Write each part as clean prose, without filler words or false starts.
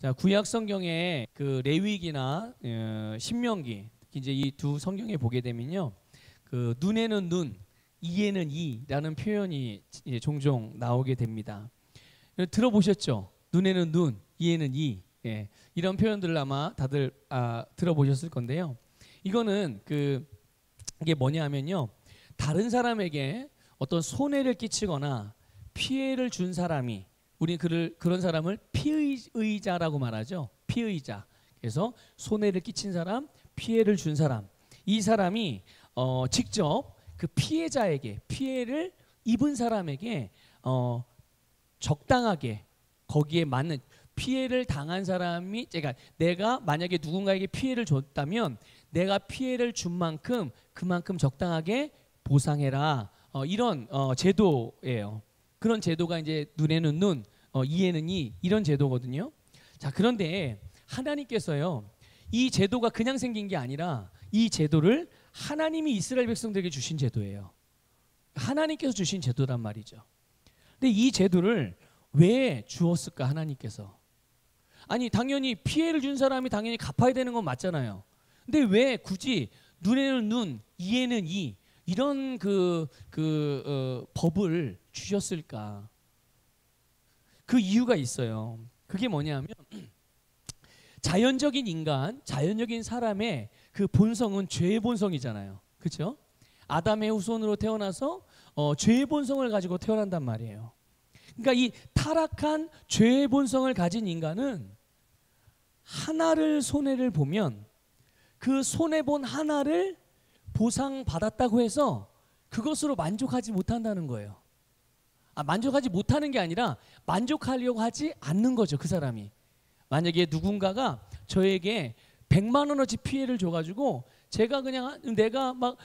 자, 구약 성경에 그 레위기나 신명기 이제 이 두 성경에 보게 되면요, 그 눈에는 눈, 이에는 이라는 표현이 종종 나오게 됩니다. 들어보셨죠? 눈에는 눈, 이에는 이. 예, 이런 표현들을 아마 다들 들어보셨을 건데요. 이거는 이게 뭐냐면요, 다른 사람에게 어떤 손해를 끼치거나 피해를 준 사람이, 우리 그런 사람을 피의자라고 말하죠. 피의자. 그래서 손해를 끼친 사람, 피해를 준 사람, 이 사람이 직접 그 피해자에게, 피해를 입은 사람에게 적당하게 거기에 맞는, 피해를 당한 사람이, 내가 만약에 누군가에게 피해를 줬다면 내가 피해를 준 만큼 그만큼 적당하게 보상해라, 이런 제도예요. 그런 제도가 이제 눈에는 눈, 이에는 이, 이런 제도거든요. 자, 그런데 하나님께서요, 이 제도가 그냥 생긴 게 아니라 이 제도를 하나님이 이스라엘 백성들에게 주신 제도예요. 하나님께서 주신 제도란 말이죠. 근데 이 제도를 왜 주었을까, 하나님께서? 아니, 당연히 피해를 준 사람이 당연히 갚아야 되는 건 맞잖아요. 근데 왜 굳이 눈에는 눈, 이에는 이, 이런 법을 주셨을까? 그 이유가 있어요. 그게 뭐냐면 자연적인 인간, 자연적인 사람의 그 본성은 죄의 본성이잖아요. 그렇죠? 아담의 후손으로 태어나서 죄의 본성을 가지고 태어난단 말이에요. 그러니까 이 타락한 죄의 본성을 가진 인간은 하나를 손해를 보면 그 손해본 하나를 보상받았다고 해서 그것으로 만족하지 못한다는 거예요. 만족하지 못하는 게 아니라 만족하려고 하지 않는 거죠, 그 사람이. 만약에 누군가가 저에게 100만 원어치 피해를 줘가지고 내가 막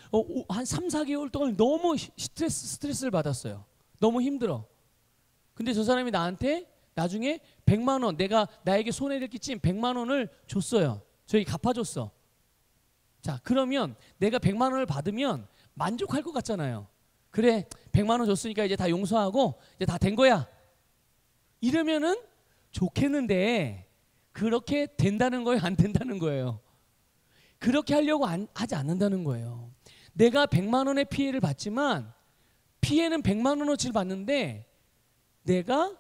한 3, 4개월 동안 너무 스트레스를 받았어요. 너무 힘들어. 근데 저 사람이 나한테 나중에 100만 원, 내가 나에게 손해를 끼친 100만 원을 줬어요. 저희 갚아줬어. 자, 그러면 내가 100만 원을 받으면 만족할 것 같잖아요. 그래, 100만 원 줬으니까 이제 다 용서하고 이제 다 된 거야, 이러면은 좋겠는데 그렇게 된다는 거예요, 안 된다는 거예요? 그렇게 하려고 하지 않는다는 거예요. 내가 100만 원의 피해를 받지만 피해는 100만 원어치를 받는데 내가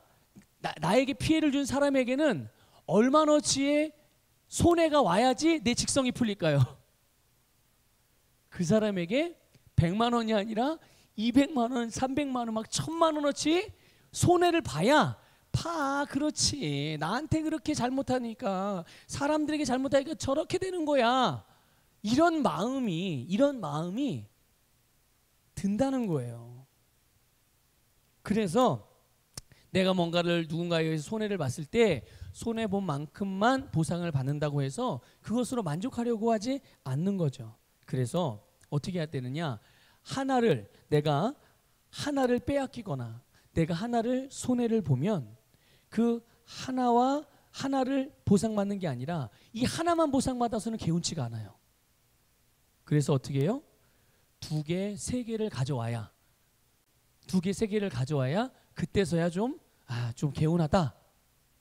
나에게 피해를 준 사람에게는 얼마너치의 손해가 와야지 내 직성이 풀릴까요? 그 사람에게 100만 원이 아니라 200만 원, 300만 원, 막 1000만 원어치 손해를 봐야 그렇지, 나한테 그렇게 잘못하니까, 사람들에게 잘못하니까 저렇게 되는 거야, 이런 마음이 든다는 거예요. 그래서 내가 뭔가를 누군가에 의해서 손해를 봤을 때 손해본 만큼만 보상을 받는다고 해서 그것으로 만족하려고 하지 않는 거죠. 그래서 어떻게 해야 되느냐, 내가 하나를 빼앗기거나 내가 하나를 손해를 보면 그 하나를 보상받는 게 아니라 이 하나만 보상받아서는 개운치가 않아요. 그래서 어떻게 해요? 2개, 3개를 가져와야, 2개, 3개를 가져와야 그때서야 좀 개운하다,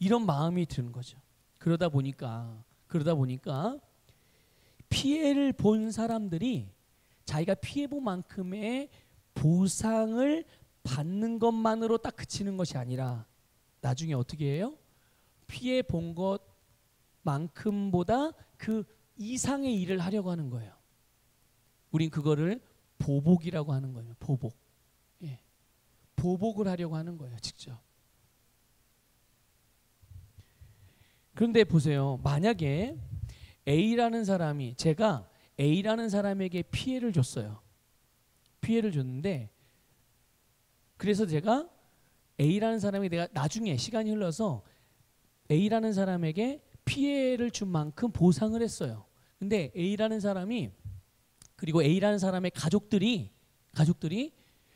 이런 마음이 드는 거죠. 그러다 보니까 피해를 본 사람들이 자기가 피해본 만큼의 보상을 받는 것만으로 딱 그치는 것이 아니라 나중에 어떻게 해요? 피해 본 것만큼보다 그 이상의 일을 하려고 하는 거예요. 우린 그거를 보복이라고 하는 거예요. 보복. 예. 보복을 하려고 하는 거예요, 직접. 그런데 보세요. 만약에 제가 A라는 사람에게 피해를 줬어요. 피해를 줬는데, 그래서 제가 A라는 사람이, 내가 나중에 시간이 흘러서 A라는 사람에게 피해를 준 만큼 보상을 했어요. 근데 A라는 사람이, 그리고 A라는 사람의 가족들이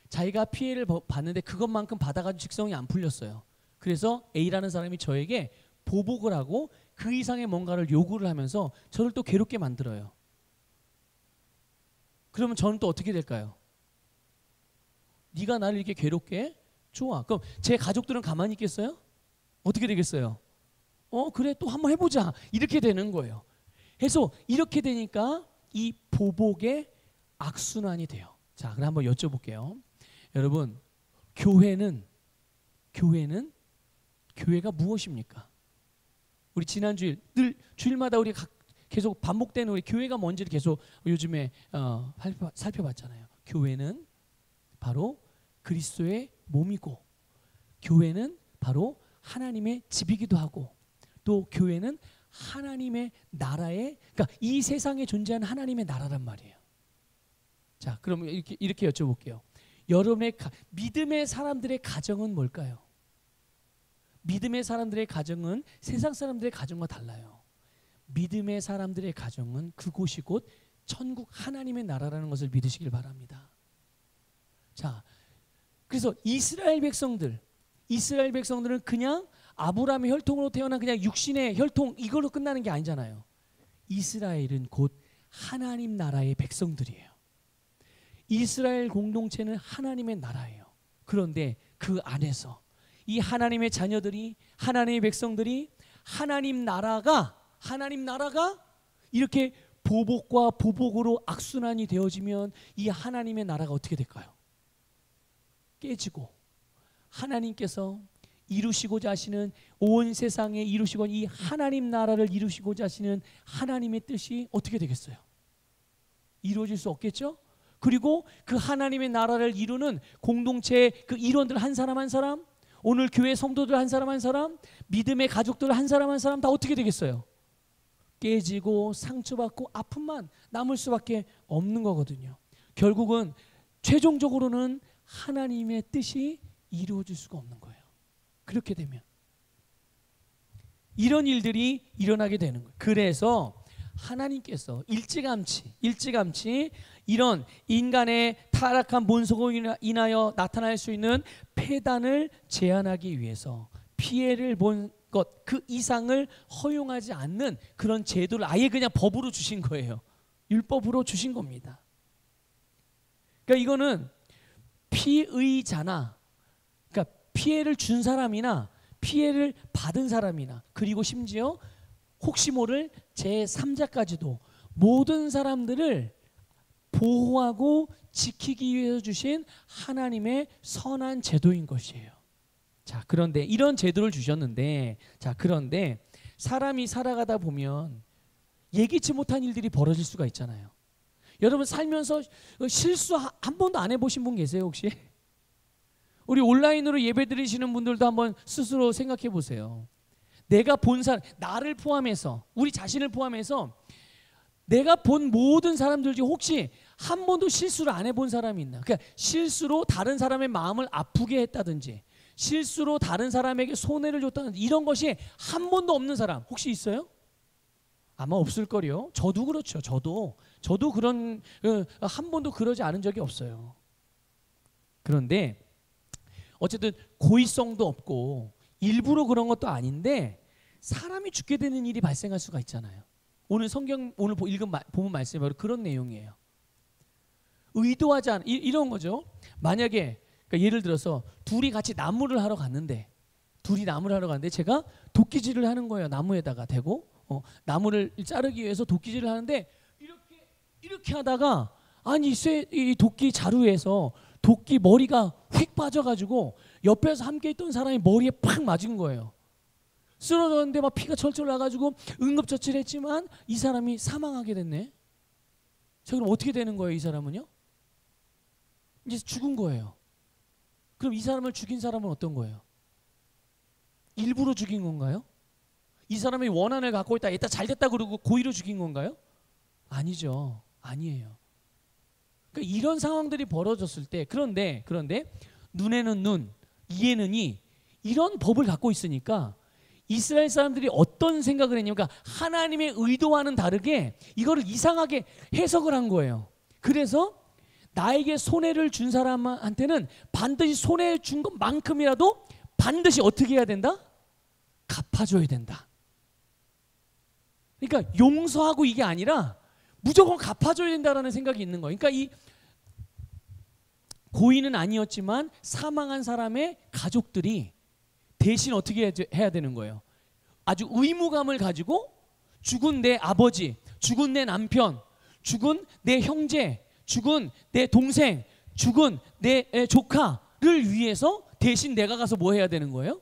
자기가 피해를 받는데 그것만큼 받아가지고 직성이 안 풀렸어요. 그래서 A라는 사람이 저에게 보복을 하고 그 이상의 뭔가를 요구를 하면서 저를 또 괴롭게 만들어요. 그러면 저는 또 어떻게 될까요? 네가 나를 이렇게 괴롭게 해? 좋아. 그럼 제 가족들은 가만히 있겠어요? 어떻게 되겠어요? 그래 또 한번 해보자 이렇게 되는 거예요. 그래서 이렇게 되니까 이 보복의 악순환이 돼요. 자, 그럼 한번 여쭤볼게요. 여러분, 교회가 무엇입니까? 우리 지난 주일 늘 주일마다 우리 계속 반복되는 우리 교회가 뭔지를 계속 요즘에 살펴봤잖아요. 교회는 바로 그리스도의 몸이고, 교회는 바로 하나님의 집이기도 하고, 또 교회는 하나님의 나라의, 그러니까 이 세상에 존재하는 하나님의 나라란 말이에요. 자, 그럼 이렇게 여쭤볼게요. 여러분의 믿음의 사람들의 가정은 뭘까요? 믿음의 사람들의 가정은 세상 사람들의 가정과 달라요. 믿음의 사람들의 가정은 그곳이 곧 천국 하나님의 나라라는 것을 믿으시길 바랍니다. 자, 그래서 이스라엘 백성들은 그냥 아브라함의 혈통으로 태어난 그냥 육신의 혈통 이걸로 끝나는 게 아니잖아요. 이스라엘은 곧 하나님 나라의 백성들이에요. 이스라엘 공동체는 하나님의 나라예요. 그런데 그 안에서 이 하나님의 자녀들이, 하나님의 백성들이 하나님 나라가 이렇게 보복과 보복으로 악순환이 되어지면 이 하나님의 나라가 어떻게 될까요? 깨지고 하나님께서 이루시고자 하시는 온 세상에 이루시고 이 하나님 나라를 이루시고자 하시는 하나님의 뜻이 어떻게 되겠어요? 이루어질 수 없겠죠? 그리고 그 하나님의 나라를 이루는 공동체의 그 일원들 한 사람 한 사람, 오늘 교회 성도들 한 사람 한 사람, 믿음의 가족들 한 사람 한 사람 다 어떻게 되겠어요? 깨지고 상처받고 아픔만 남을 수밖에 없는 거거든요. 결국은 최종적으로는 하나님의 뜻이 이루어질 수가 없는 거예요. 그렇게 되면 이런 일들이 일어나게 되는 거예요. 그래서 하나님께서 일찌감치 이런 인간의 타락한 본성으로 인하여 나타날 수 있는 폐단을 제한하기 위해서 피해를 본 것 그 이상을 허용하지 않는 그런 제도를 아예 그냥 법으로 주신 거예요. 율법으로 주신 겁니다. 그러니까 이거는 피의자나, 그러니까 피해를 준 사람이나 피해를 받은 사람이나, 그리고 심지어 혹시 모를 제3자까지도 모든 사람들을 보호하고 지키기 위해서 주신 하나님의 선한 제도인 것이에요. 자, 그런데 이런 제도를 주셨는데, 자, 그런데 사람이 살아가다 보면 예기치 못한 일들이 벌어질 수가 있잖아요. 여러분 살면서 실수 한 번도 안 해보신 분 계세요 혹시? 우리 온라인으로 예배 드리시는 분들도 한번 스스로 생각해 보세요. 내가 본 사람, 나를 포함해서, 우리 자신을 포함해서 내가 본 모든 사람들 중에 혹시 한 번도 실수를 안 해본 사람이 있나? 그러니까 실수로 다른 사람의 마음을 아프게 했다든지, 실수로 다른 사람에게 손해를 줬다든지, 이런 것이 한 번도 없는 사람 혹시 있어요? 아마 없을 거요. 저도 그렇죠. 저도 그런 한 번도 그러지 않은 적이 없어요. 그런데 어쨌든 고의성도 없고 일부러 그런 것도 아닌데 사람이 죽게 되는 일이 발생할 수가 있잖아요. 오늘 읽은 본문 말씀이 바로 그런 내용이에요. 의도하지 않은 이런 거죠. 만약에 그러니까 예를 들어서 둘이 같이 나무를 하러 갔는데 제가 도끼질을 하는 거예요. 나무에다가 대고 나무를 자르기 위해서 도끼질을 하는데 이렇게 하다가 아니 이 도끼 자루에서 도끼 머리가 휙 빠져가지고 옆에서 함께 있던 사람이 머리에 팍 맞은 거예요. 쓰러졌는데 막 피가 철철 나가지고 응급처치를 했지만 이 사람이 사망하게 됐네. 자, 그럼 어떻게 되는 거예요? 이 사람은요? 이제 죽은 거예요. 그럼 이 사람을 죽인 사람은 어떤 거예요? 일부러 죽인 건가요? 이 사람이 원한을 갖고 있다, 이따 잘 됐다 그러고 고의로 죽인 건가요? 아니죠. 아니에요. 그러니까 이런 상황들이 벌어졌을 때, 그런데 눈에는 눈, 이에는 이, 이런 법을 갖고 있으니까 이스라엘 사람들이 어떤 생각을 했냐면, 그러니까 하나님의 의도와는 다르게 이거를 이상하게 해석을 한 거예요. 그래서 나에게 손해를 준 사람한테는 반드시 손해 준 것만큼이라도 반드시 어떻게 해야 된다? 갚아줘야 된다. 그러니까 용서하고 이게 아니라 무조건 갚아줘야 된다라는 생각이 있는 거예요. 그러니까 이 고의는 아니었지만 사망한 사람의 가족들이 대신 어떻게 해야 되는 거예요? 아주 의무감을 가지고 죽은 내 아버지, 죽은 내 남편, 죽은 내 형제, 죽은 내 동생, 죽은 내 조카를 위해서 대신 내가 가서 뭐 해야 되는 거예요?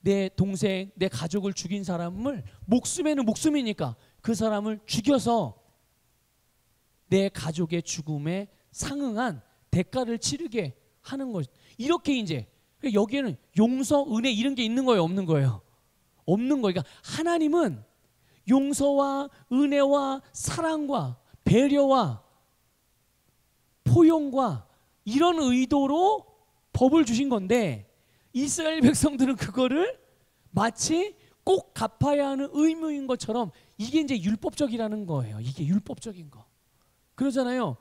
내 동생, 내 가족을 죽인 사람을, 목숨에는 목숨이니까 그 사람을 죽여서 내 가족의 죽음에 상응한 대가를 치르게 하는 것. 이렇게 이제 여기에는 용서, 은혜 이런 게 있는 거예요, 없는 거예요? 없는 거예요. 그러니까 하나님은 용서와 은혜와 사랑과 배려와 포용과 이런 의도로 법을 주신 건데, 이스라엘 백성들은 그거를 마치 꼭 갚아야 하는 의무인 것처럼, 이게 이제 율법적이라는 거예요. 이게 율법적인 거. 그러잖아요.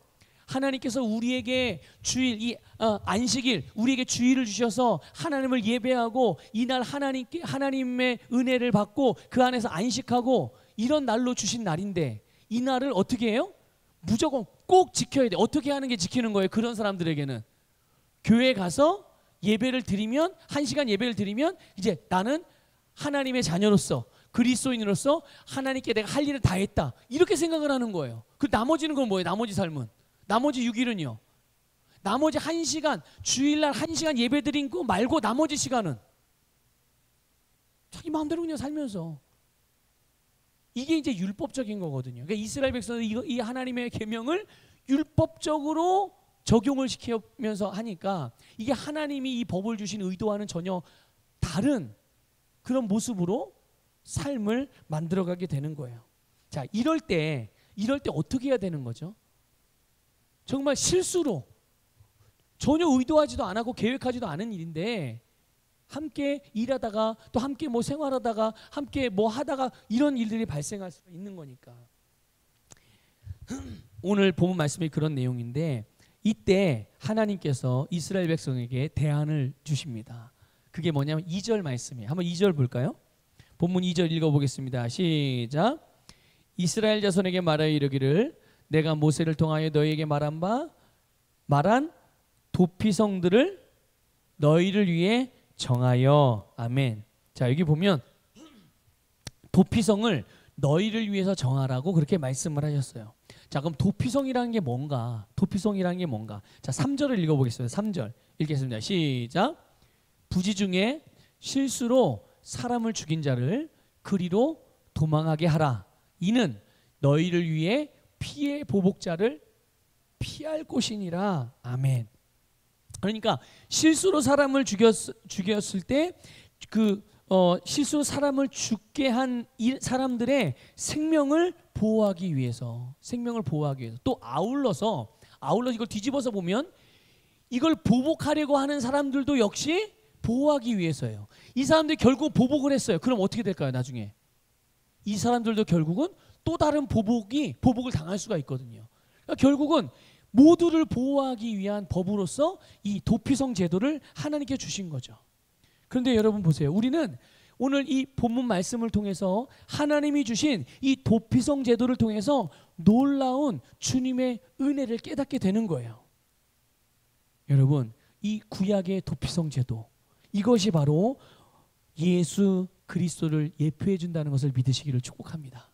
하나님께서 우리에게 주일, 이 안식일, 우리에게 주일을 주셔서 하나님을 예배하고 이날 하나님의 은혜를 받고 그 안에서 안식하고 이런 날로 주신 날인데, 이 날을 어떻게 해요? 무조건 꼭 지켜야 돼. 어떻게 하는 게 지키는 거예요? 그런 사람들에게는 교회 가서 예배를 드리면, 1시간 예배를 드리면 이제 나는 하나님의 자녀로서, 그리스도인으로서 하나님께 내가 할 일을 다 했다, 이렇게 생각을 하는 거예요. 그 나머지는 그건 뭐예요? 나머지 삶은, 나머지 6일은요, 나머지 1시간, 주일날 1시간 예배 드린 거 말고 나머지 시간은 자기 마음대로 그냥 살면서, 이게 이제 율법적인 거거든요. 그러니까 이스라엘 백성은 이 하나님의 계명을 율법적으로 적용을 시키면서 하니까, 이게 하나님이 이 법을 주신 의도와는 전혀 다른 그런 모습으로 삶을 만들어가게 되는 거예요. 자, 이럴 때 어떻게 해야 되는 거죠? 정말 실수로, 전혀 의도하지도 않고 계획하지도 않은 일인데, 함께 일하다가 또 함께 뭐 생활하다가 함께 뭐 하다가 이런 일들이 발생할 수 있는 거니까. 오늘 본문 말씀이 그런 내용인데, 이때 하나님께서 이스라엘 백성에게 대안을 주십니다. 그게 뭐냐면 2절 말씀이에요. 한번 2절 볼까요? 본문 2절 읽어보겠습니다. 시작. 이스라엘 자손에게 말하여 이르기를, 내가 모세를 통하여 너희에게 말한 도피성들을 너희를 위해 정하여. 아멘. 자, 여기 보면 도피성을 너희를 위해서 정하라고 그렇게 말씀을 하셨어요. 자, 그럼 도피성이라는 게 뭔가? 도피성이라는 게 뭔가? 자, 3절을 읽어보겠습니다. 3절 읽겠습니다. 시작. 부지 중에 실수로 사람을 죽인 자를 그리로 도망하게 하라. 이는 너희를 위해 피해 보복자를 피할 곳이니라. 아멘. 그러니까 실수로 사람을 죽였을 때 실수로 사람을 죽게 한 사람들의 생명을 보호하기 위해서, 또 아울러서 이걸 뒤집어서 보면 이걸 보복하려고 하는 사람들도 역시 보호하기 위해서예요. 이 사람들이 결국 보복을 했어요. 그럼 어떻게 될까요? 나중에 이 사람들도 결국은 또 다른 보복을 당할 수가 있거든요. 그러니까 결국은 모두를 보호하기 위한 법으로서 이 도피성 제도를 하나님께 주신 거죠. 그런데 여러분 보세요. 우리는 오늘 이 본문 말씀을 통해서 하나님이 주신 이 도피성 제도를 통해서 놀라운 주님의 은혜를 깨닫게 되는 거예요. 여러분, 이 구약의 도피성 제도, 이것이 바로 예수 그리스도를 예표해 준다는 것을 믿으시기를 축복합니다.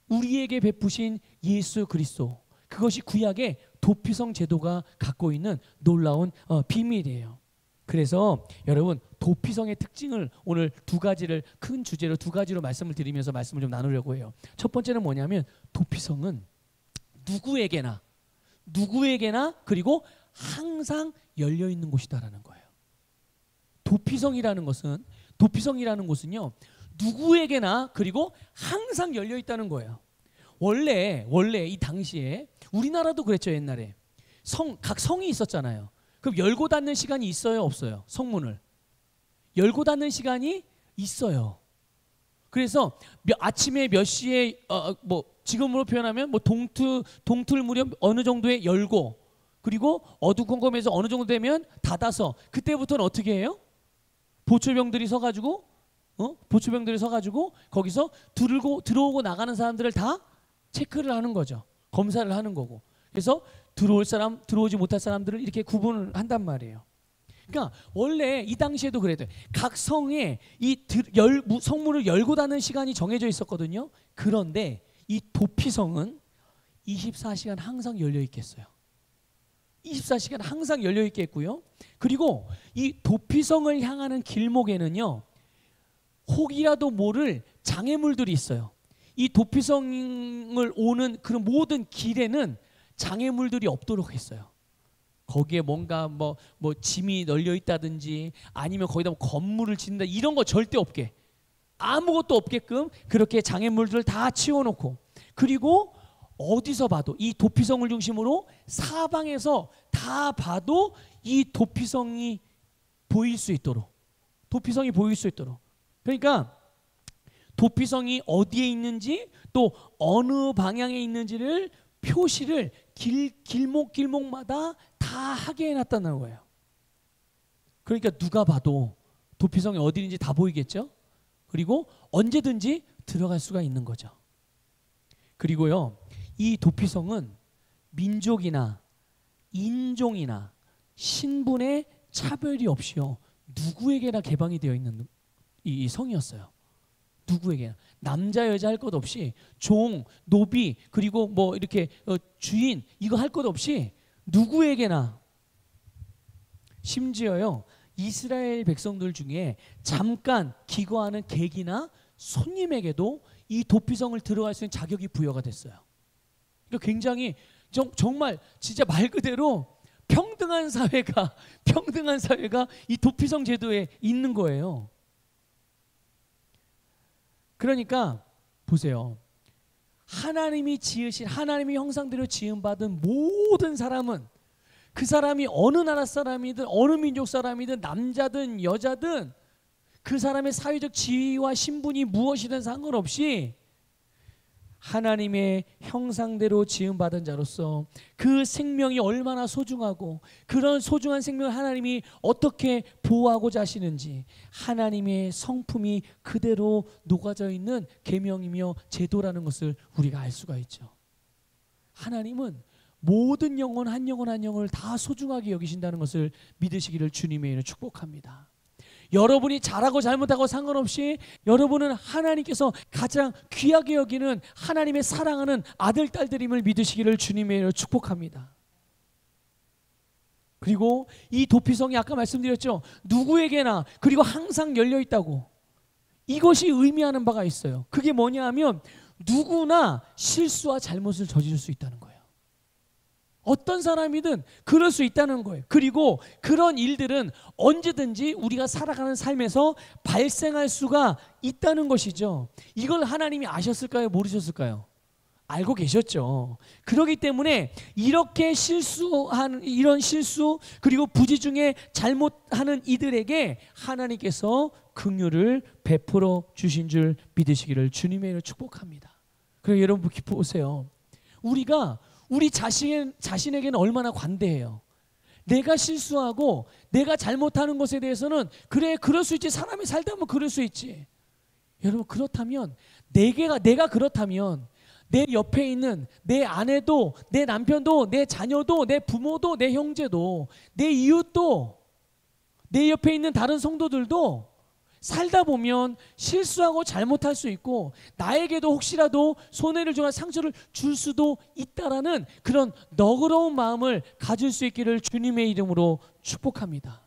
우리에게 베푸신 예수 그리스도, 그것이 구약의 도피성 제도가 갖고 있는 놀라운 비밀이에요. 그래서 여러분, 도피성의 특징을 오늘 큰 주제로 두 가지로 말씀을 드리면서 말씀을 좀 나누려고 해요. 첫 번째는 뭐냐면, 도피성은 누구에게나 그리고 항상 열려 있는 곳이다라는 거예요. 도피성이라는 곳은요, 누구에게나 그리고 항상 열려 있다는 거예요. 원래 이 당시에 우리나라도 그랬죠. 옛날에 각 성이 있었잖아요. 그럼 열고 닫는 시간이 있어요, 없어요? 성문을 열고 닫는 시간이 있어요. 그래서 아침에 몇 시에 지금으로 표현하면 동틀 무렵 어느 정도에 열고, 그리고 어두컴컴해서 어느 정도 되면 닫아서, 그때부터는 어떻게 해요? 보초병들이 서가지고 거기서 들어오고 나가는 사람들을 다 체크를 하는 거죠. 검사를 하는 거고. 그래서 들어올 사람, 들어오지 못할 사람들을 이렇게 구분을 한단 말이에요. 그러니까 원래 이 당시에도 그래도 각 성에 이 성문을 열고 닫는 시간이 정해져 있었거든요. 그런데 이 도피성은 24시간 항상 열려 있겠어요. 24시간 항상 열려 있겠고요. 그리고 이 도피성을 향하는 길목에는요, 혹이라도 모를 장애물들이 있어요. 이 도피성을 오는 그런 모든 길에는 장애물들이 없도록 했어요. 거기에 뭔가 뭐 짐이 널려 있다든지 아니면 거기다 뭐 건물을 짓는다 이런 거 절대 없게, 아무것도 없게끔 그렇게 장애물들을 다 치워놓고, 그리고 어디서 봐도 이 도피성을 중심으로 사방에서 다 봐도 이 도피성이 보일 수 있도록, 도피성이 보일 수 있도록. 그러니까 도피성이 어디에 있는지 또 어느 방향에 있는지를 표시를 길목마다 다 하게 해놨다는 거예요. 그러니까 누가 봐도 도피성이 어디인지 다 보이겠죠. 그리고 언제든지 들어갈 수가 있는 거죠. 그리고요, 이 도피성은 민족이나 인종이나 신분의 차별이 없이요, 누구에게나 개방이 되어 있는 이 성이었어요. 누구에게나, 남자 여자 할 것 없이, 종, 노비, 그리고 뭐 이렇게 주인 이거 할 것 없이 누구에게나, 심지어요 이스라엘 백성들 중에 잠깐 기거하는 객이나 손님에게도 이 도피성을 들어갈 수 있는 자격이 부여가 됐어요. 그러니까 굉장히 정말 진짜 말 그대로 평등한 사회가 이 도피성 제도에 있는 거예요. 그러니까 보세요. 하나님이 지으신, 하나님의 형상대로 지음받은 모든 사람은, 그 사람이 어느 나라 사람이든 어느 민족 사람이든 남자든 여자든 그 사람의 사회적 지위와 신분이 무엇이든 상관없이 하나님의 형상대로 지음받은 자로서 그 생명이 얼마나 소중하고 그런 소중한 생명을 하나님이 어떻게 보호하고자 하시는지, 하나님의 성품이 그대로 녹아져 있는 계명이며 제도라는 것을 우리가 알 수가 있죠. 하나님은 모든 영혼 한 영혼 한 영혼을 다 소중하게 여기신다는 것을 믿으시기를 주님의 이름으로 축복합니다. 여러분이 잘하고 잘못하고 상관없이 여러분은 하나님께서 가장 귀하게 여기는 하나님의 사랑하는 아들 딸들임을 믿으시기를 주님의 이름으로 축복합니다. 그리고 이 도피성이 아까 말씀드렸죠, 누구에게나 그리고 항상 열려 있다고. 이것이 의미하는 바가 있어요. 그게 뭐냐 하면 누구나 실수와 잘못을 저지를 수 있다는 거예요. 어떤 사람이든 그럴 수 있다는 거예요. 그리고 그런 일들은 언제든지 우리가 살아가는 삶에서 발생할 수가 있다는 것이죠. 이걸 하나님이 아셨을까요? 모르셨을까요? 알고 계셨죠. 그렇기 때문에 이렇게 이런 실수 그리고 부지 중에 잘못하는 이들에게 하나님께서 긍휼을 베풀어 주신 줄 믿으시기를 주님의 이름으로 축복합니다. 그럼 여러분 보세요. 우리 자신에게는 얼마나 관대해요. 내가 실수하고 내가 잘못하는 것에 대해서는 그래, 그럴 수 있지. 사람이 살다 보면 그럴 수 있지. 여러분, 그렇다면 내가 그렇다면 내 옆에 있는 내 아내도, 내 남편도, 내 자녀도, 내 부모도, 내 형제도, 내 이웃도, 내 옆에 있는 다른 성도들도 살다 보면 실수하고 잘못할 수 있고 나에게도 혹시라도 손해를 주거나 상처를 줄 수도 있다라는 그런 너그러운 마음을 가질 수 있기를 주님의 이름으로 축복합니다.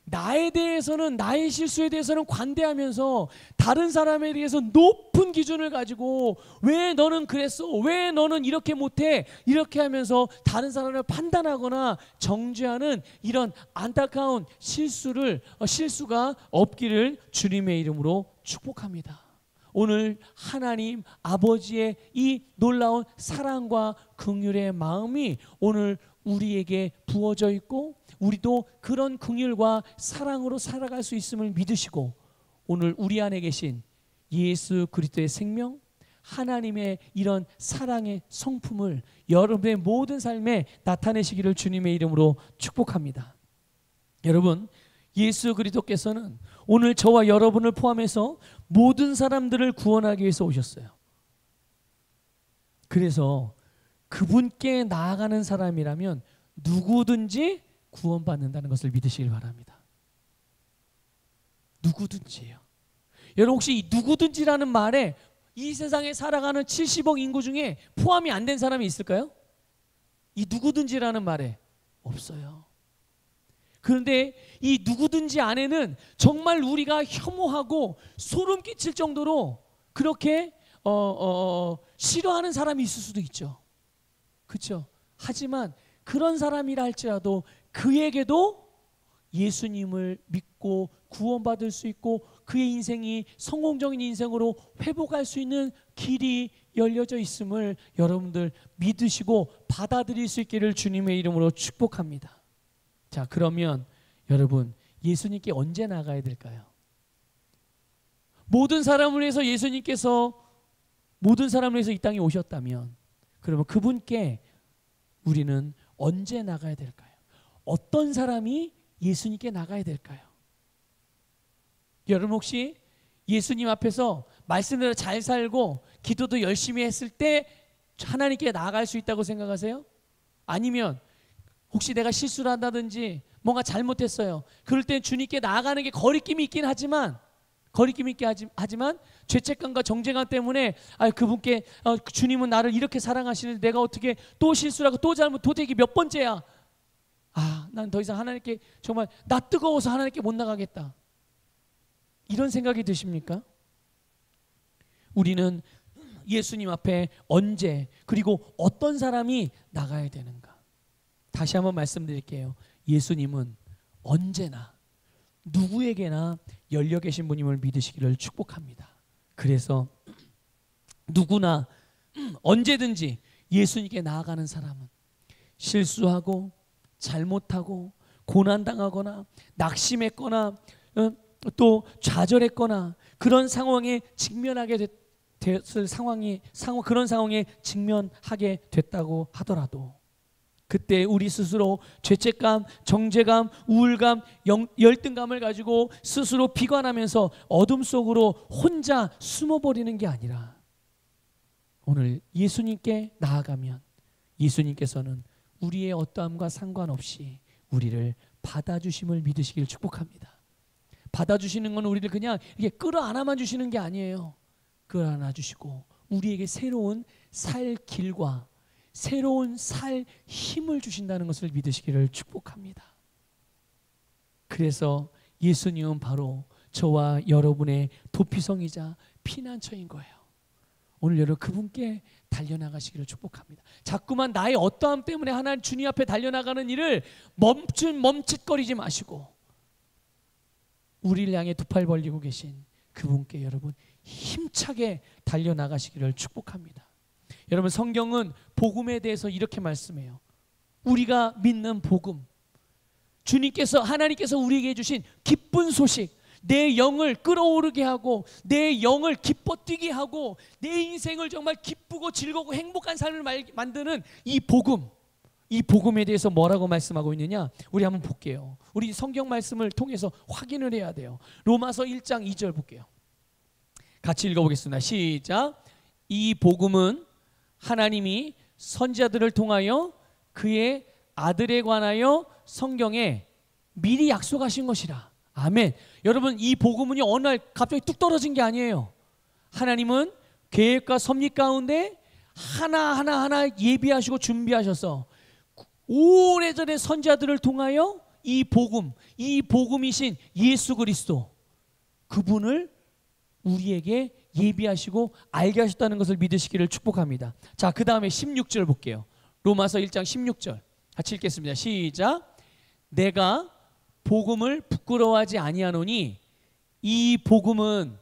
나에 대해서는, 나의 실수에 대해서는 관대하면서 다른 사람에 대해서 높은 기준을 가지고 왜 너는 그랬어? 왜 너는 이렇게 못해? 이렇게 하면서 다른 사람을 판단하거나 정죄하는 이런 안타까운 실수가 없기를 주님의 이름으로 축복합니다. 오늘 하나님 아버지의 이 놀라운 사랑과 긍휼의 마음이 오늘 우리에게 부어져 있고 우리도 그런 긍휼과 사랑으로 살아갈 수 있음을 믿으시고 오늘 우리 안에 계신 예수 그리스도의 생명, 하나님의 이런 사랑의 성품을 여러분의 모든 삶에 나타내시기를 주님의 이름으로 축복합니다. 여러분, 예수 그리스도께서는 오늘 저와 여러분을 포함해서 모든 사람들을 구원하기 위해서 오셨어요. 그래서 그분께 나아가는 사람이라면 누구든지 구원받는다는 것을 믿으시길 바랍니다. 누구든지요. 여러분 혹시 이 누구든지라는 말에 이 세상에 살아가는 70억 인구 중에 포함이 안 된 사람이 있을까요? 이 누구든지라는 말에 없어요. 그런데 이 누구든지 안에는 정말 우리가 혐오하고 소름 끼칠 정도로 그렇게 싫어하는 사람이 있을 수도 있죠. 그렇죠? 하지만 그런 사람이라 할지라도 그에게도 예수님을 믿고 구원받을 수 있고 그의 인생이 성공적인 인생으로 회복할 수 있는 길이 열려져 있음을 여러분들 믿으시고 받아들일 수 있기를 주님의 이름으로 축복합니다. 자, 그러면 여러분 예수님께 언제 나가야 될까요? 모든 사람을 위해서 예수님께서 모든 사람을 위해서 이 땅에 오셨다면 그러면 그분께 우리는 언제 나가야 될까요? 어떤 사람이 예수님께 나가야 될까요? 여러분 혹시 예수님 앞에서 말씀대로 잘 살고 기도도 열심히 했을 때 하나님께 나아갈 수 있다고 생각하세요? 아니면 혹시 내가 실수를 한다든지 뭔가 잘못했어요. 그럴 때 주님께 나아가는 게 거리낌이 있긴 하지만 죄책감과 정죄감 때문에 그분께 주님은 나를 이렇게 사랑하시는데 내가 어떻게 또 실수를 하고 또 잘못 도대체 이게 몇 번째야? 난 더 이상 하나님께 정말 나 뜨거워서 하나님께 못 나가겠다. 이런 생각이 드십니까? 우리는 예수님 앞에 언제 그리고 어떤 사람이 나가야 되는가? 다시 한번 말씀드릴게요. 예수님은 언제나 누구에게나 열려 계신 분임을 믿으시기를 축복합니다. 그래서 누구나 언제든지 예수님께 나아가는 사람은 실수하고 잘못하고 고난당하거나 낙심했거나 또 좌절했거나 그런 상황에 직면하게 됐을 그런 상황에 직면하게 됐다고 하더라도 그때 우리 스스로 죄책감, 정죄감, 우울감, 열등감을 가지고 스스로 비관하면서 어둠 속으로 혼자 숨어버리는 게 아니라 오늘 예수님께 나아가면 예수님께서는 우리의 어떠함과 상관없이 우리를 받아주심을 믿으시길 축복합니다. 받아주시는 건 우리를 그냥 이렇게 끌어안아만 주시는 게 아니에요. 끌어안아 주시고 우리에게 새로운 살 길과 새로운 살 힘을 주신다는 것을 믿으시기를 축복합니다. 그래서 예수님은 바로 저와 여러분의 도피성이자 피난처인 거예요. 오늘 여러분 그분께 달려나가시기를 축복합니다. 자꾸만 나의 어떠함 때문에 하나님 주님 앞에 달려나가는 일을 멈칫거리지 마시고 우리를 향해 두 팔 벌리고 계신 그분께 여러분 힘차게 달려나가시기를 축복합니다. 여러분 성경은 복음에 대해서 이렇게 말씀해요. 우리가 믿는 복음, 주님께서 하나님께서 우리에게 주신 기쁜 소식, 내 영을 끌어오르게 하고 내 영을 기뻐 뛰게 하고 내 인생을 정말 기쁘고 즐겁고 행복한 삶을 만드는 이 복음, 이 복음에 대해서 뭐라고 말씀하고 있느냐? 우리 한번 볼게요. 우리 성경 말씀을 통해서 확인을 해야 돼요. 로마서 1장 2절 볼게요. 같이 읽어보겠습니다. 시작. 이 복음은 하나님이 선지자들을 통하여 그의 아들에 관하여 성경에 미리 약속하신 것이라. 아멘. 여러분 이 복음은요 어느 날 갑자기 뚝 떨어진 게 아니에요. 하나님은 계획과 섭리 가운데 하나하나 예비하시고 준비하셔서 오래전에 선지자들을 통하여 이 복음, 이 복음이신 예수 그리스도 그분을 우리에게 예비하시고 알게 하셨다는 것을 믿으시기를 축복합니다. 자, 그 다음에 16절 볼게요. 로마서 1장 16절 같이 읽겠습니다. 시작. 내가 복음을 부끄러워하지 아니하노니 이 복음은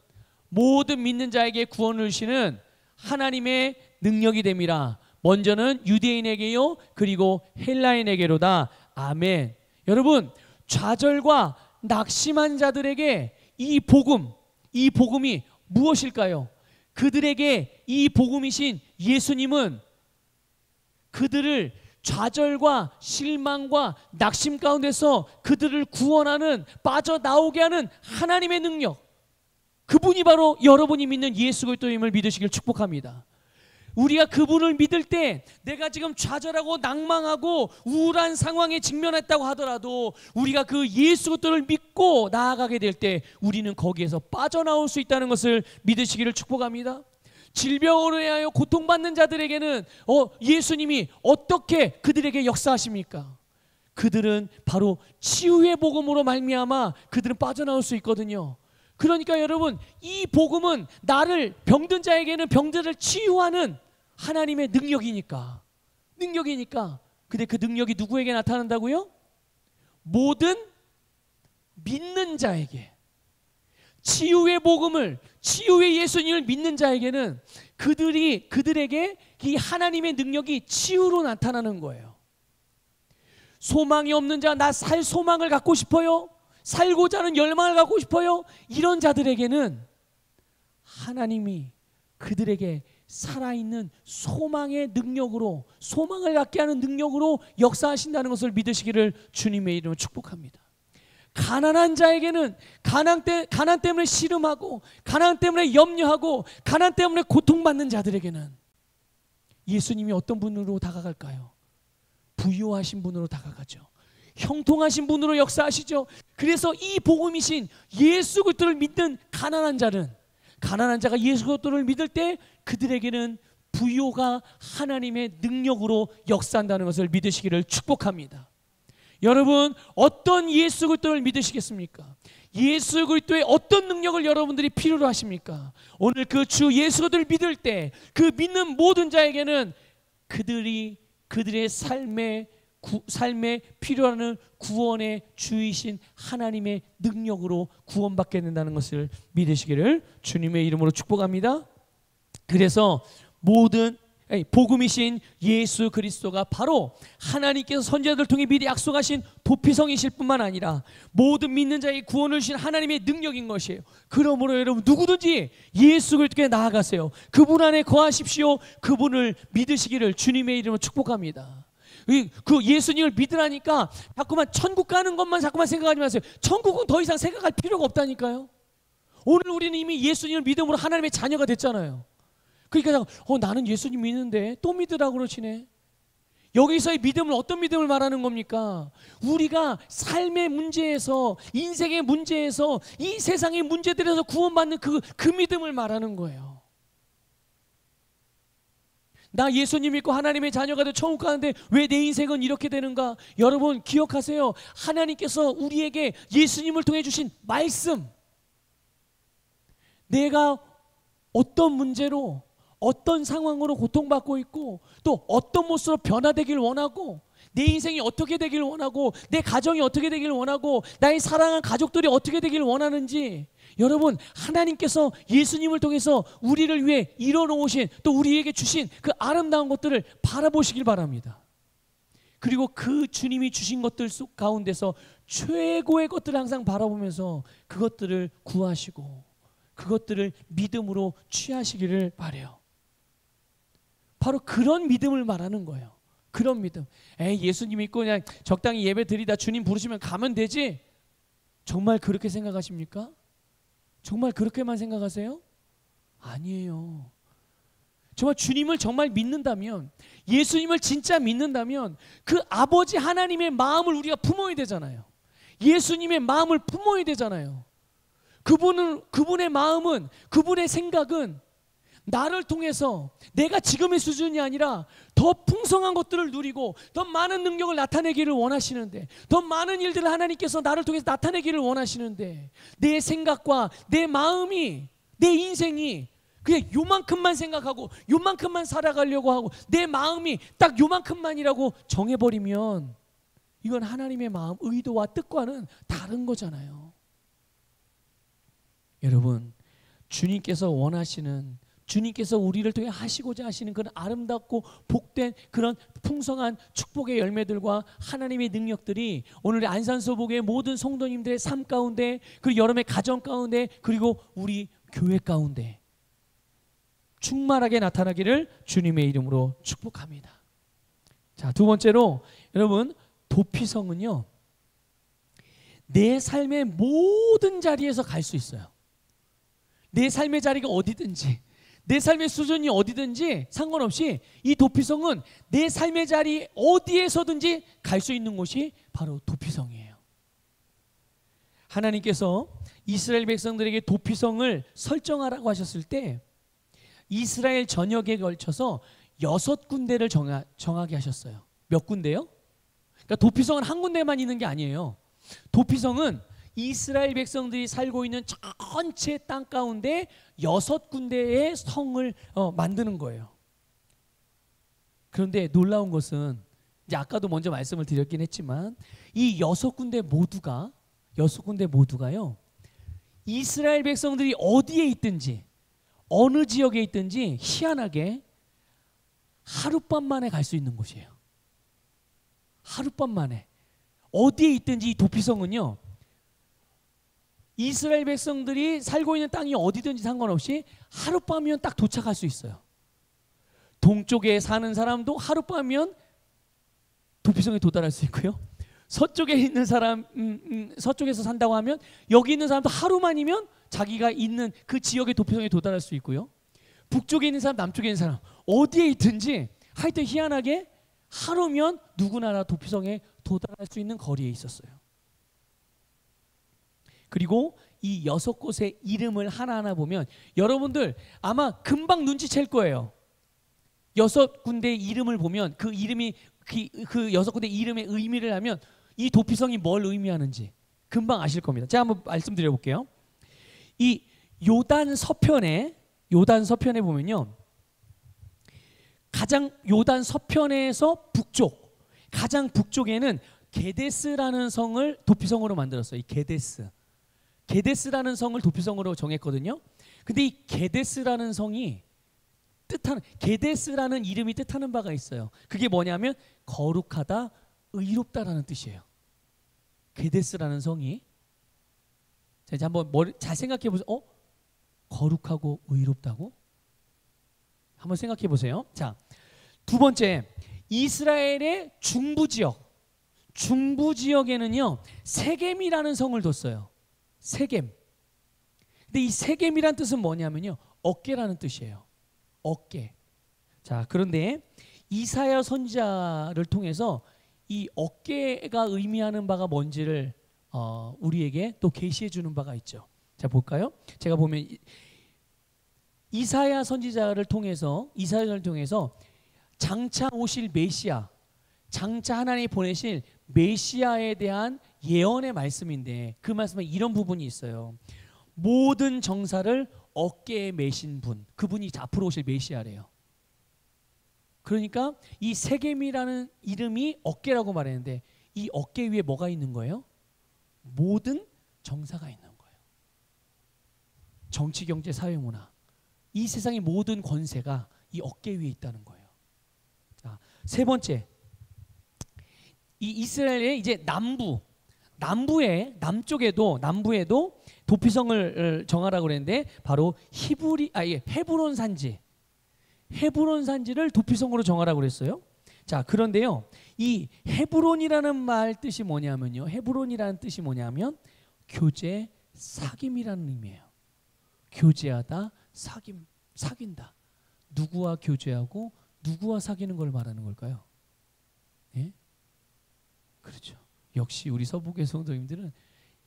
모든 믿는 자에게 구원을 주시는 하나님의 능력이 됨이라. 먼저는 유대인에게요 그리고 헬라인에게로다. 아멘. 여러분 좌절과 낙심한 자들에게 이 복음이 무엇일까요? 그들에게 이 복음이신 예수님은 그들을 좌절과 실망과 낙심 가운데서 그들을 구원하는 빠져나오게 하는 하나님의 능력, 그분이 바로 여러분이 믿는 예수 그리스도임을 믿으시길 축복합니다. 우리가 그분을 믿을 때 내가 지금 좌절하고 낭망하고 우울한 상황에 직면했다고 하더라도 우리가 그 예수 그리스도를 믿고 나아가게 될 때 우리는 거기에서 빠져나올 수 있다는 것을 믿으시기를 축복합니다. 질병으로 인하여 고통받는 자들에게는 예수님이 어떻게 그들에게 역사하십니까? 그들은 바로 치유의 복음으로 말미암아 그들은 빠져나올 수 있거든요. 그러니까 여러분, 이 복음은 나를 병든 자에게는 병들을 치유하는 하나님의 능력이니까. 근데 그 능력이 누구에게 나타난다고요? 모든 믿는 자에게. 치유의 복음을, 치유의 예수님을 믿는 자에게는 그들에게 이 하나님의 능력이 치유로 나타나는 거예요. 소망이 없는 자, 나 살 소망을 갖고 싶어요? 살고자 하는 열망을 갖고 싶어요? 이런 자들에게는 하나님이 그들에게 살아있는 소망의 능력으로, 소망을 갖게 하는 능력으로 역사하신다는 것을 믿으시기를 주님의 이름으로 축복합니다. 가난한 자에게는 가난 때문에 씨름하고 가난 때문에 염려하고 가난 때문에 고통받는 자들에게는 예수님이 어떤 분으로 다가갈까요? 부유하신 분으로 다가가죠. 형통하신 분으로 역사하시죠. 그래서 이 복음이신 예수 그리스도를 믿는 가난한 자가 예수 그리스도를 믿을 때 그들에게는 부요가 하나님의 능력으로 역사한다는 것을 믿으시기를 축복합니다. 여러분, 어떤 예수 그리스도를 믿으시겠습니까? 예수 그리스도의 어떤 능력을 여러분들이 필요로 하십니까? 오늘 그 주 예수 그리스도를 믿을 때 그 믿는 모든 자에게는 그들의 삶에 필요한 구원의 주이신 하나님의 능력으로 구원받게 된다는 것을 믿으시기를 주님의 이름으로 축복합니다. 그래서 모든 복음이신 예수 그리스도가 바로 하나님께서 선지자들 통해 미리 약속하신 도피성이실 뿐만 아니라 모든 믿는 자에게 구원을 주신 하나님의 능력인 것이에요. 그러므로 여러분, 누구든지 예수 그리스도께 나아가세요. 그분 안에 거하십시오. 그분을 믿으시기를 주님의 이름으로 축복합니다. 그 예수님을 믿으라니까 자꾸만 천국 가는 것만 자꾸만 생각하지 마세요. 천국은 더 이상 생각할 필요가 없다니까요. 오늘 우리는 이미 예수님을 믿음으로 하나님의 자녀가 됐잖아요. 그러니까 나는 예수님 믿는데 또 믿으라고 그러시네. 여기서의 믿음은 어떤 믿음을 말하는 겁니까? 우리가 삶의 문제에서, 인생의 문제에서, 이 세상의 문제들에서 구원받는 그 믿음을 말하는 거예요. 나 예수님 믿고 하나님의 자녀가 돼 천국 가는데 왜 내 인생은 이렇게 되는가? 여러분 기억하세요. 하나님께서 우리에게 예수님을 통해 주신 말씀, 내가 어떤 문제로, 어떤 상황으로 고통받고 있고 또 어떤 모습으로 변화되길 원하고 내 인생이 어떻게 되길 원하고 내 가정이 어떻게 되길 원하고 나의 사랑하는 가족들이 어떻게 되길 원하는지, 여러분 하나님께서 예수님을 통해서 우리를 위해 이뤄놓으신, 또 우리에게 주신 그 아름다운 것들을 바라보시길 바랍니다. 그리고 그 주님이 주신 것들 속 가운데서 최고의 것들을 항상 바라보면서 그것들을 구하시고 그것들을 믿음으로 취하시기를 바라요. 바로 그런 믿음을 말하는 거예요. 그런 믿음. 예수님 믿고 그냥 적당히 예배 드리다 주님 부르시면 가면 되지? 정말 그렇게 생각하십니까? 정말 그렇게만 생각하세요? 아니에요. 정말 주님을 정말 믿는다면, 예수님을 진짜 믿는다면 그 아버지 하나님의 마음을 우리가 품어야 되잖아요. 예수님의 마음을 품어야 되잖아요. 그분의 마음은, 그분의 생각은 나를 통해서 내가 지금의 수준이 아니라 더 풍성한 것들을 누리고 더 많은 능력을 나타내기를 원하시는데, 더 많은 일들을 하나님께서 나를 통해서 나타내기를 원하시는데, 내 생각과 내 마음이, 내 인생이 그냥 요만큼만 생각하고 요만큼만 살아가려고 하고 내 마음이 딱 요만큼만이라고 정해버리면 이건 하나님의 마음, 의도와 뜻과는 다른 거잖아요. 여러분, 주님께서 원하시는, 주님께서 우리를 통해 하시고자 하시는 그런 아름답고 복된 그런 풍성한 축복의 열매들과 하나님의 능력들이 오늘 안산소복의 모든 성도님들의 삶 가운데, 그리고 여러분의 가정 가운데, 그리고 우리 교회 가운데 충만하게 나타나기를 주님의 이름으로 축복합니다. 자, 두 번째로 여러분, 도피성은요 내 삶의 모든 자리에서 갈 수 있어요. 내 삶의 자리가 어디든지, 내 삶의 수준이 어디든지 상관없이 이 도피성은 내 삶의 자리 어디에서든지 갈 수 있는 곳이 바로 도피성이에요. 하나님께서 이스라엘 백성들에게 도피성을 설정하라고 하셨을 때 이스라엘 전역에 걸쳐서 6군데를 정하게 하셨어요. 몇 군데요? 그러니까 도피성은 한 군데만 있는 게 아니에요. 도피성은 이스라엘 백성들이 살고 있는 전체 땅 가운데 6군데의 성을 만드는 거예요. 그런데 놀라운 것은 이제 아까도 먼저 말씀을 드렸긴 했지만 이 6군데 모두가요. 이스라엘 백성들이 어디에 있든지 어느 지역에 있든지 희한하게 하룻밤 만에 갈 수 있는 곳이에요. 하룻밤 만에 어디에 있든지 이 도피성은요, 이스라엘 백성들이 살고 있는 땅이 어디든지 상관없이 하룻밤이면 딱 도착할 수 있어요. 동쪽에 사는 사람도 하룻밤이면 도피성에 도달할 수 있고요. 서쪽에 있는 사람, 서쪽에서 산다고 하면 여기 있는 사람도 하루만이면 자기가 있는 그 지역의 도피성에 도달할 수 있고요. 북쪽에 있는 사람, 남쪽에 있는 사람 어디에 있든지 하여튼 희한하게 하루면 누구나 다 도피성에 도달할 수 있는 거리에 있었어요. 그리고 이 6곳의 이름을 하나하나 보면 여러분들 아마 금방 눈치챌 거예요. 6군데의 이름을 보면 그 이름이 그 6군데 이름의 의미를 하면 이 도피성이 뭘 의미하는지 금방 아실 겁니다. 제가 한번 말씀드려 볼게요. 이 요단 서편에 보면요, 가장 요단 서편에서 북쪽, 가장 북쪽에는 게데스라는 성을 도피성으로 만들었어요. 이 게데스라는 성을 도피성으로 정했거든요. 근데 이 게데스라는 성이 게데스라는 이름이 뜻하는 바가 있어요. 그게 뭐냐면 거룩하다, 의롭다라는 뜻이에요. 게데스라는 성이. 자, 이제 한번 잘 생각해 보세요. 거룩하고 의롭다고? 한번 생각해 보세요. 자, 두 번째, 이스라엘의 중부 지역에는요 세겜이라는 성을 뒀어요. 세겜. 근데 이 세겜이란 뜻은 뭐냐면요, 어깨라는 뜻이에요. 어깨. 자, 그런데 이사야 선지자를 통해서 이 어깨가 의미하는 바가 뭔지를 우리에게 또 계시해 주는 바가 있죠. 자, 볼까요? 제가 보면 이사야 선지자를 통해서 장차 오실 메시아, 장차 하나님이 보내실 메시아에 대한 예언의 말씀인데 그 말씀에 이런 부분이 있어요. 모든 정사를 어깨에 메신 분, 그분이 앞으로 오실 메시아래요. 그러니까 이 세겜이라는 이름이 어깨라고 말했는데 이 어깨 위에 뭐가 있는 거예요? 모든 정사가 있는 거예요. 정치, 경제, 사회, 문화, 이 세상의 모든 권세가 이 어깨 위에 있다는 거예요. 자, 세 번째, 이 이스라엘의 이제 남부에도 도피성을 정하라고 그랬는데 바로 헤브론 산지를 도피성으로 정하라고 그랬어요. 자, 그런데요, 이 헤브론이라는 말 뜻이 뭐냐면요, 교제, 사귐이라는 의미예요. 교제하다, 사귄다. 누구와 교제하고 누구와 사귀는 걸 말하는 걸까요? 예? 그렇죠. 역시 우리 서부교회 성도님들은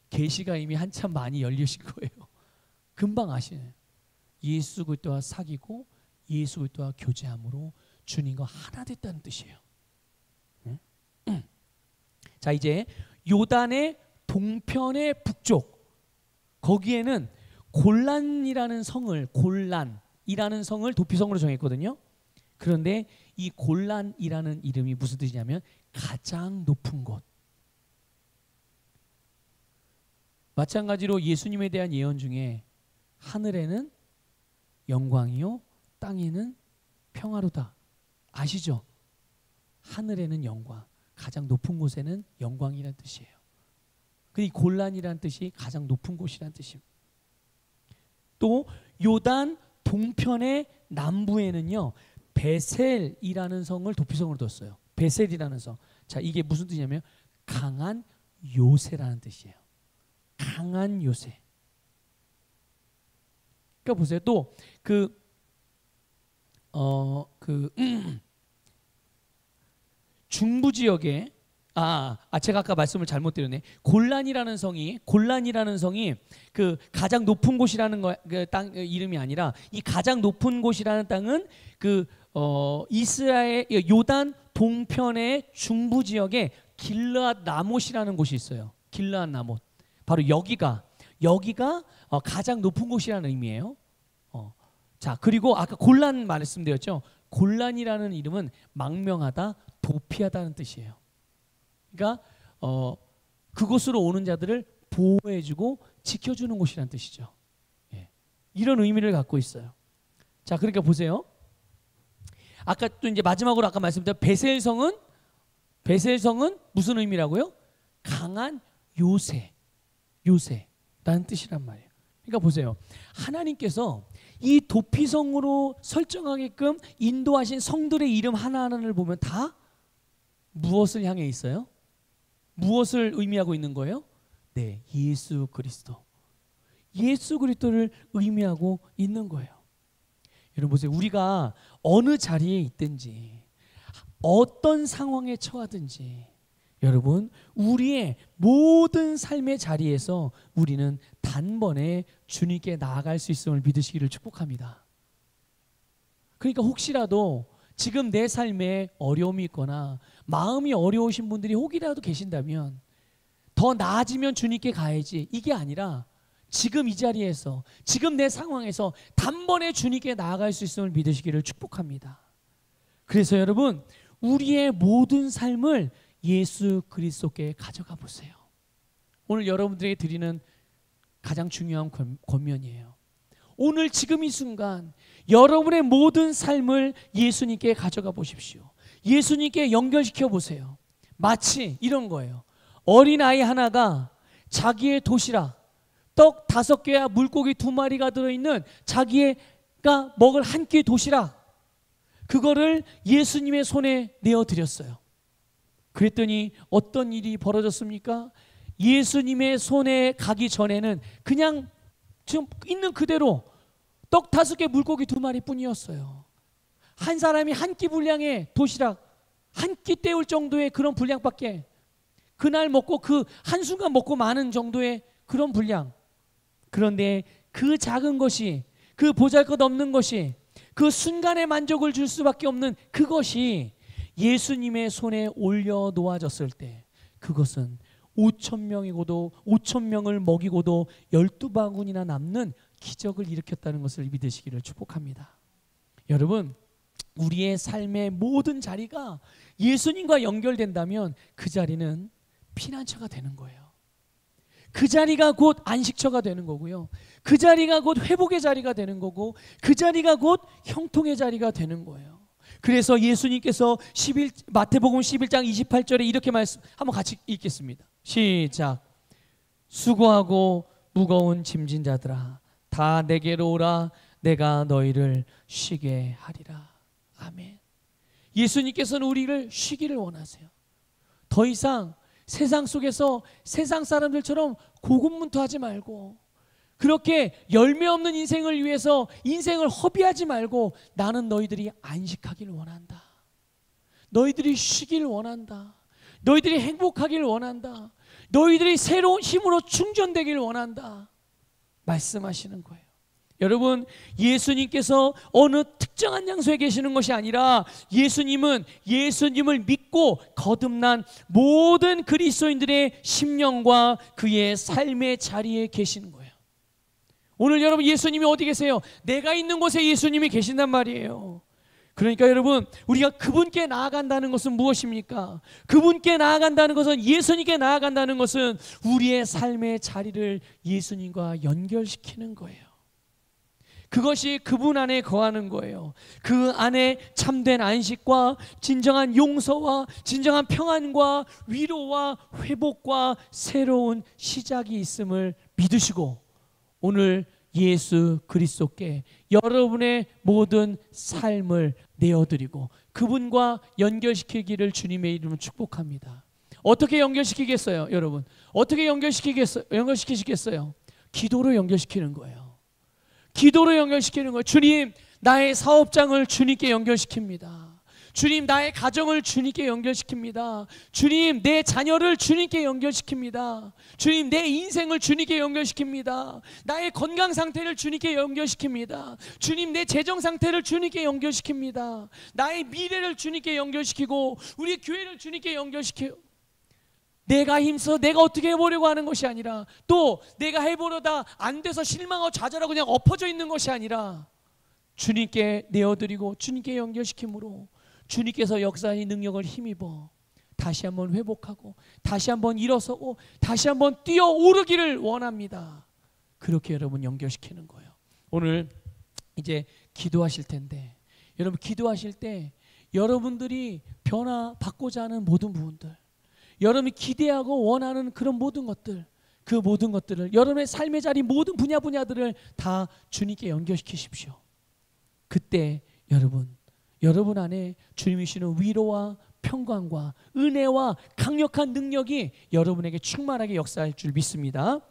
계시가 이미 한참 많이 열리신 거예요. 금방 아시네요. 예수 그리스도와 사귀고 예수 그리스도와 교제함으로 주님과 하나 됐다는 뜻이에요. 예? 자, 이제 요단의 동편의 북쪽, 거기에는 골란이라는 성을 도피성으로 정했거든요. 그런데 이 골란이라는 이름이 무슨 뜻이냐면 가장 높은 곳. 마찬가지로 예수님에 대한 예언 중에 하늘에는 영광이요 땅에는 평화로다. 아시죠? 하늘에는 영광, 가장 높은 곳에는 영광이라는 뜻이에요. 그 이 골란이라는 뜻이 가장 높은 곳이라는 뜻입니다. 또 요단 동편의 남부에는요 베셀이라는 성을 도피성으로 뒀어요. 베셀이라는 성. 자, 이게 무슨 뜻이냐면 강한 요새라는 뜻이에요. 강한 요새. 그러니까 보세요. 또 그 그 중부 지역에 제가 아까 말씀을 잘못 드렸네. 골란이라는 성이 그 가장 높은 곳이라는 그 땅 이름이 아니라, 이 가장 높은 곳이라는 땅은 그 이스라엘 요단 동편의 중부 지역에 길르앗 라못이라는 곳이 있어요. 길르앗 라못. 바로 여기가 가장 높은 곳이라는 의미예요. 자, 그리고 아까 골란 말씀드렸죠. 골란이라는 이름은 망명하다, 도피하다는 뜻이에요. 그러니까 그곳으로 오는 자들을 보호해주고 지켜주는 곳이라는 뜻이죠. 예. 이런 의미를 갖고 있어요. 자, 그러니까 보세요. 아까 또 이제 마지막으로 아까 말씀드린 베셀성은 무슨 의미라고요? 강한 요새라는 뜻이란 말이에요. 그러니까 보세요. 하나님께서 이 도피성으로 설정하게끔 인도하신 성들의 이름 하나하나를 보면 다 무엇을 향해 있어요? 무엇을 의미하고 있는 거예요? 네, 예수 그리스도를 의미하고 있는 거예요. 여러분 보세요. 우리가 어느 자리에 있든지 어떤 상황에 처하든지 여러분, 우리의 모든 삶의 자리에서 우리는 단번에 주님께 나아갈 수 있음을 믿으시기를 축복합니다. 그러니까 혹시라도 지금 내 삶에 어려움이 있거나 마음이 어려우신 분들이 혹이라도 계신다면, 더 나아지면 주님께 가야지, 이게 아니라 지금 이 자리에서, 지금 내 상황에서 단번에 주님께 나아갈 수 있음을 믿으시기를 축복합니다. 그래서 여러분, 우리의 모든 삶을 예수 그리스도께 가져가 보세요. 오늘 여러분들에게 드리는 가장 중요한 권면이에요. 오늘 지금 이 순간 여러분의 모든 삶을 예수님께 가져가 보십시오. 예수님께 연결시켜 보세요. 마치 이런 거예요. 어린아이 하나가 자기의 도시락, 떡 5개와 물고기 2마리가 들어있는 자기가 먹을 한 끼 도시락, 그거를 예수님의 손에 내어드렸어요. 그랬더니 어떤 일이 벌어졌습니까? 예수님의 손에 가기 전에는 그냥 지금 있는 그대로 떡 5개, 물고기 2마리 뿐이었어요. 한 사람이 한 끼 분량의 도시락, 한 끼 때울 정도의 그런 분량밖에, 그날 먹고 그 한순간 먹고 마는 정도의 그런 분량. 그런데 그 작은 것이, 그 보잘것없는 것이, 그 순간의 만족을 줄 수밖에 없는 그것이 예수님의 손에 올려 놓아졌을 때, 그것은 5,000명을 먹이고도 12바구니나 남는 기적을 일으켰다는 것을 믿으시기를 축복합니다. 여러분, 우리의 삶의 모든 자리가 예수님과 연결된다면 그 자리는 피난처가 되는 거예요. 그 자리가 곧 안식처가 되는 거고요. 그 자리가 곧 회복의 자리가 되는 거고, 그 자리가 곧 형통의 자리가 되는 거예요. 그래서 예수님께서 마태복음 11장 28절에 이렇게 한번 같이 읽겠습니다. 시작. 수고하고 무거운 짐진 자들아, 다 내게로 오라. 내가 너희를 쉬게 하리라. 아멘. 예수님께서는 우리를 쉬기를 원하세요. 더 이상 세상 속에서 세상 사람들처럼 고군분투하지 말고, 그렇게 열매 없는 인생을 위해서 인생을 허비하지 말고, 나는 너희들이 안식하기를 원한다. 너희들이 쉬기를 원한다. 너희들이 행복하기를 원한다. 너희들이 새로운 힘으로 충전되기를 원한다. 말씀하시는 거예요. 여러분, 예수님께서 어느 특정한 장소에 계시는 것이 아니라 예수님은 예수님을 믿고 거듭난 모든 그리스도인들의 심령과 그의 삶의 자리에 계시는 거예요. 오늘 여러분, 예수님이 어디 계세요? 내가 있는 곳에 예수님이 계신단 말이에요. 그러니까 여러분, 우리가 그분께 나아간다는 것은 무엇입니까? 그분께 나아간다는 것은, 예수님께 나아간다는 것은 우리의 삶의 자리를 예수님과 연결시키는 거예요. 그것이 그분 안에 거하는 거예요. 그 안에 참된 안식과 진정한 용서와 진정한 평안과 위로와 회복과 새로운 시작이 있음을 믿으시고, 오늘 예수 그리스도께 여러분의 모든 삶을 내어드리고 그분과 연결시키기를 주님의 이름으로 축복합니다. 어떻게 연결시키겠어요, 여러분? 어떻게 연결시키시겠어요? 기도로 연결시키는 거예요. 기도로 연결시키는 거예요. 주님, 나의 사업장을 주님께 연결시킵니다. 주님, 나의 가정을 주님께 연결시킵니다. 주님, 내 자녀를 주님께 연결시킵니다. 주님, 내 인생을 주님께 연결시킵니다. 나의 건강 상태를 주님께 연결시킵니다. 주님, 내 재정 상태를 주님께 연결시킵니다. 나의 미래를 주님께 연결시키고 우리 교회를 주님께 연결시켜요. 내가 힘써 내가 어떻게 해보려고 하는 것이 아니라, 또 내가 해보려다 안 돼서 실망하고 좌절하고 그냥 엎어져 있는 것이 아니라 주님께 내어드리고 주님께 연결시킴으로 주님께서 역사의 능력을 힘입어 다시 한번 회복하고 다시 한번 일어서고 다시 한번 뛰어오르기를 원합니다. 그렇게 여러분 연결시키는 거예요. 오늘 이제 기도하실 텐데, 여러분 기도하실 때 여러분들이 변화받고자 하는 모든 부분들, 여러분이 기대하고 원하는 그런 모든 것들, 그 모든 것들을 여러분의 삶의 자리 모든 분야들을 다 주님께 연결시키십시오. 그때 여러분 안에 주님이 주시는 위로와 평강과 은혜와 강력한 능력이 여러분에게 충만하게 역사할 줄 믿습니다.